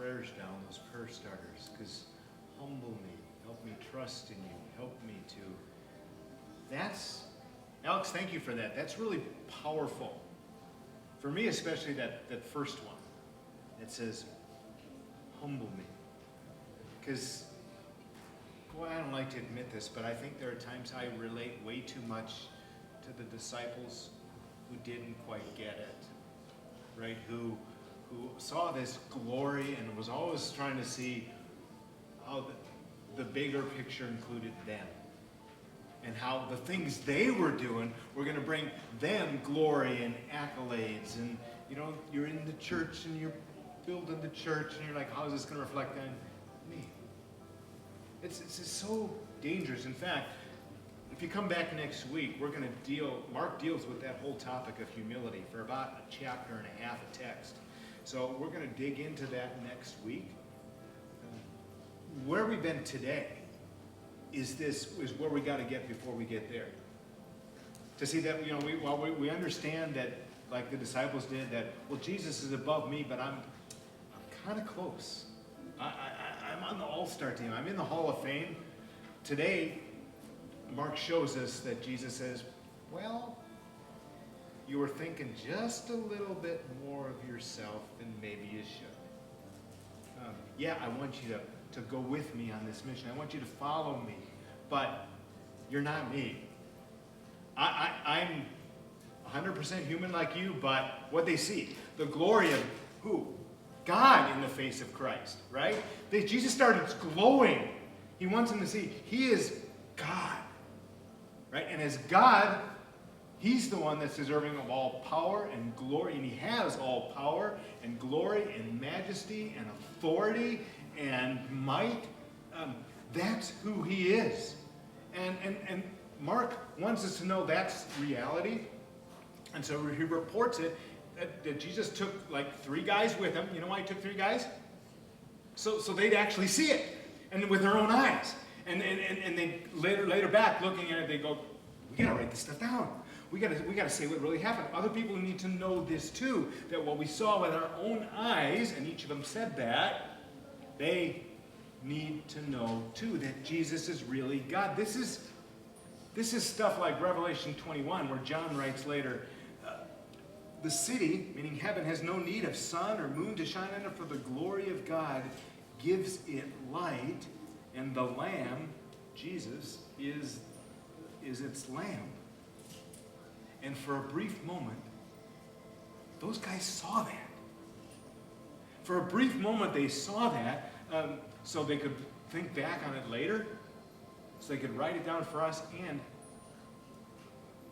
prayers down, those prayer starters, because humble me, help me trust in you, help me to. Alex, thank you for that. That's really powerful. For me, especially that first one. It says, humble me. Because, boy, I don't like to admit this, but I think there are times I relate way too much to the disciples who didn't quite get it, right? Who saw this glory and was always trying to see how the bigger picture included them. And how the things they were doing were going to bring them glory and accolades. And, you're in the church and you're building the church and you're like, how is this going to reflect on me? It's so dangerous. In fact, if you come back next week, we're going to Mark deals with that whole topic of humility for about a chapter and a half of text. So we're going to dig into that next week. Where we've been today is where we got to get before we get there. To see that, we understand that, like the disciples did, that, well, Jesus is above me, but I'm kind of close. I'm on the all-star team. I'm in the Hall of Fame. Today, Mark shows us that Jesus says, well, you were thinking just a little bit more of yourself than maybe you should. I want you to go with me on this mission. I want you to follow me, but you're not me. I'm 100% human like you, but what they see, the glory of who? God in the face of Christ, right? Jesus started glowing. He wants them to see he is God, right? And as God, he's the one that's deserving of all power and glory, and he has all power and glory and majesty and authority and might. That's who he is. And Mark wants us to know that's reality. And so he reports it, that Jesus took like 3 guys with him. You know why he took 3 guys? So they'd actually see it, and with their own eyes. And they later back looking at it, they go, we gotta write this stuff down. We gotta say what really happened. Other people need to know this too, that what we saw with our own eyes, and each of them said that, they need to know too that Jesus is really God. This is stuff like Revelation 21, where John writes later, the city, meaning heaven, has no need of sun or moon to shine on it, for the glory of God gives it light, and the Lamb, Jesus, is its Lamb. And for a brief moment, those guys saw that. For a brief moment, they saw that, so they could think back on it later, so they could write it down for us, and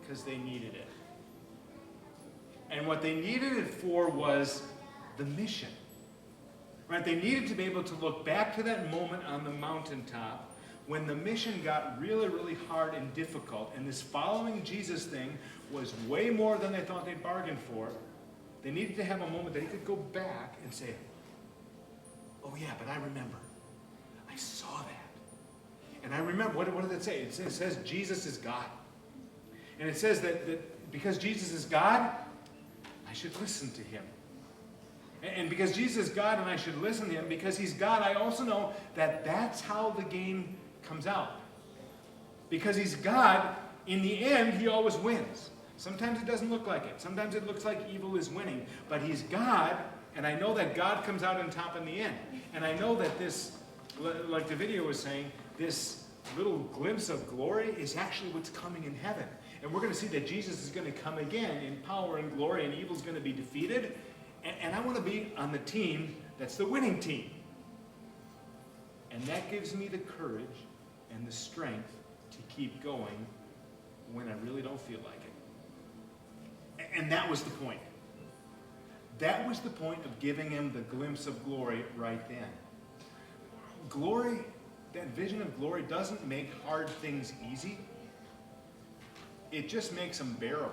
because they needed it. And what they needed it for was the mission. Right? They needed to be able to look back to that moment on the mountaintop when the mission got really, really hard and difficult, and this following Jesus thing was way more than they thought they'd bargained for. They needed to have a moment that he could go back and say, oh yeah, but I remember. I saw that. And I remember, what did it say? It says Jesus is God. And it says that because Jesus is God, I should listen to him. And because Jesus is God and I should listen to him, because he's God, I also know that that's how the game comes out. Because he's God, in the end, he always wins. Sometimes it doesn't look like it. Sometimes it looks like evil is winning. But he's God, and I know that God comes out on top in the end. And I know that this, like the video was saying, this little glimpse of glory is actually what's coming in heaven. And we're going to see that Jesus is going to come again in power and glory, and evil's going to be defeated. And I want to be on the team that's the winning team. And that gives me the courage and the strength to keep going when I really don't feel like it. And that was the point. That was the point of giving him the glimpse of glory right then. Glory, that vision of glory, doesn't make hard things easy. It just makes them bearable.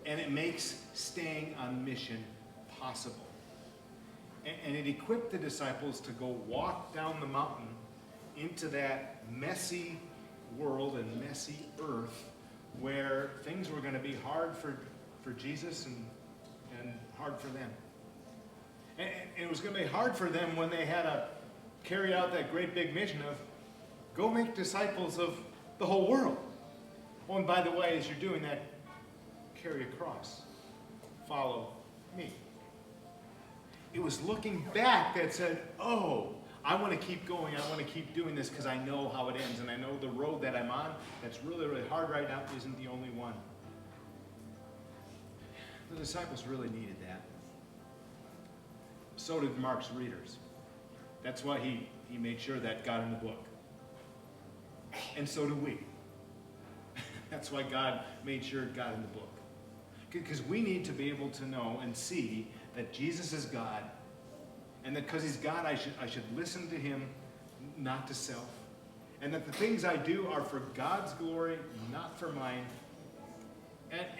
And it makes staying on mission possible. And it equipped the disciples to go walk down the mountain into that messy world and messy earth where things were going to be hard for Jesus and hard for them. And it was going to be hard for them when they had to carry out that great big mission of go make disciples of the whole world. Oh, and by the way, as you're doing that, carry a cross. Follow me. It was looking back that said, oh, I want to keep going. I want to keep doing this because I know how it ends. And I know the road that I'm on that's really, really hard right now isn't the only one. The disciples really needed that. So did Mark's readers. That's why he made sure that got in the book. And so do we. That's why God made sure it got in the book. Because we need to be able to know and see that Jesus is God, and that because he's God, I should listen to him, not to self. And that the things I do are for God's glory, not for mine.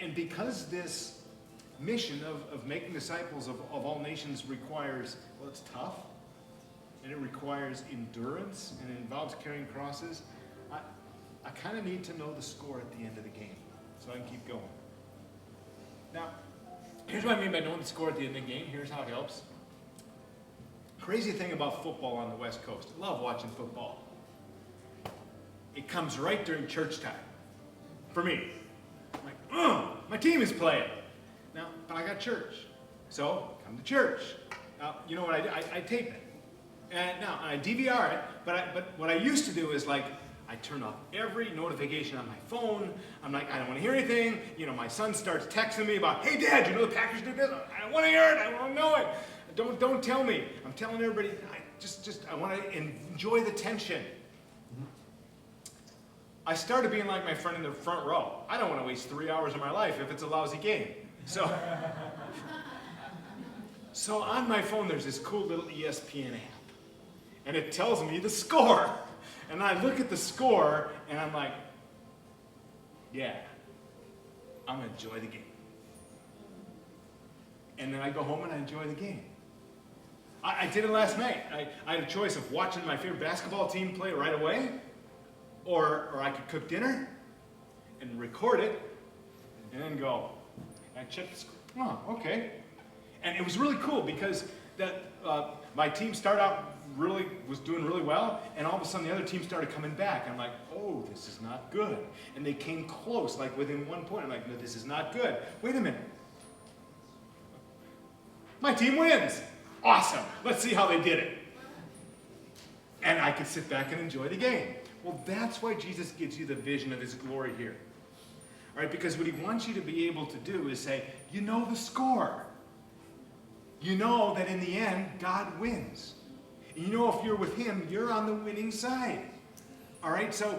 And because this mission of making disciples of all nations requires, well, it's tough, and it requires endurance, and it involves carrying crosses, I kind of need to know the score at the end of the game so I can keep going. Now, here's what I mean by knowing the score at the end of the game. Here's how it helps. Crazy thing about football on the West Coast. I love watching football. It comes right during church time. For me. I'm like, my team is playing. Now, but I got church. So, come to church. Now, you know what I do? I tape it. And now, I DVR it, but what I used to do is like, I turn off every notification on my phone. I'm like, I don't want to hear anything. You know, my son starts texting me about, hey, Dad, you know the Packers did this? I don't want to hear it. I want to know it. Don't tell me. I'm telling everybody, I want to enjoy the tension. I started being like my friend in the front row. I don't want to waste 3 hours of my life if it's a lousy game. So on my phone, there's this cool little ESPN app. And it tells me the score. And I look at the score, and I'm like, yeah, I'm going to enjoy the game. And then I go home and I enjoy the game. I did it last night. I had a choice of watching my favorite basketball team play right away, or I could cook dinner and record it, and then go. And I check the score. Oh, okay. And it was really cool because my team started out was doing really well, and all of a sudden the other team started coming back. I'm like, oh, this is not good. And they came close, like within 1 point. I'm like, no, this is not good. Wait a minute. My team wins. Awesome. Let's see how they did it. And I could sit back and enjoy the game. Well, that's why Jesus gives you the vision of his glory here. All right, because what he wants you to be able to do is say, you know the score. You know that in the end, God wins. And you know if you're with him, you're on the winning side. All right, so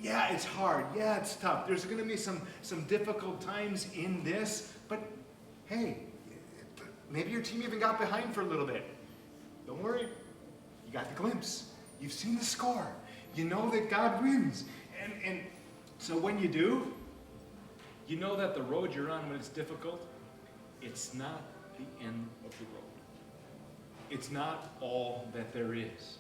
yeah, it's hard. Yeah, it's tough. There's going to be some difficult times in this, but hey, maybe your team even got behind for a little bit. Don't worry. You got the glimpse. You've seen the score. You know that God wins. And so when you do, you know that the road you're on when it's difficult, it's not the end of the road. It's not all that there is.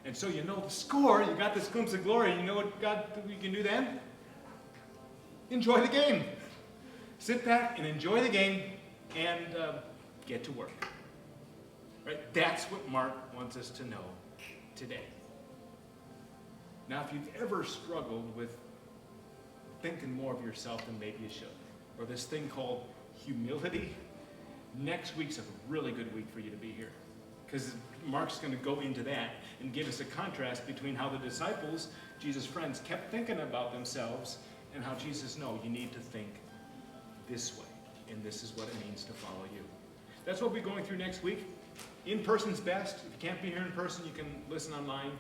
And so you know the score, you got this glimpse of glory, you know what God you can do then? Enjoy the game. Sit back and enjoy the game and get to work. Right? That's what Mark wants us to know today. Now, if you've ever struggled with thinking more of yourself than maybe you should, or this thing called humility, next week's a really good week for you to be here. Because Mark's going to go into that and give us a contrast between how the disciples, Jesus' friends, kept thinking about themselves and how Jesus knows you need to think this way. And this is what it means to follow you. That's what we'll be going through next week. In person's best. If you can't be here in person, you can listen online.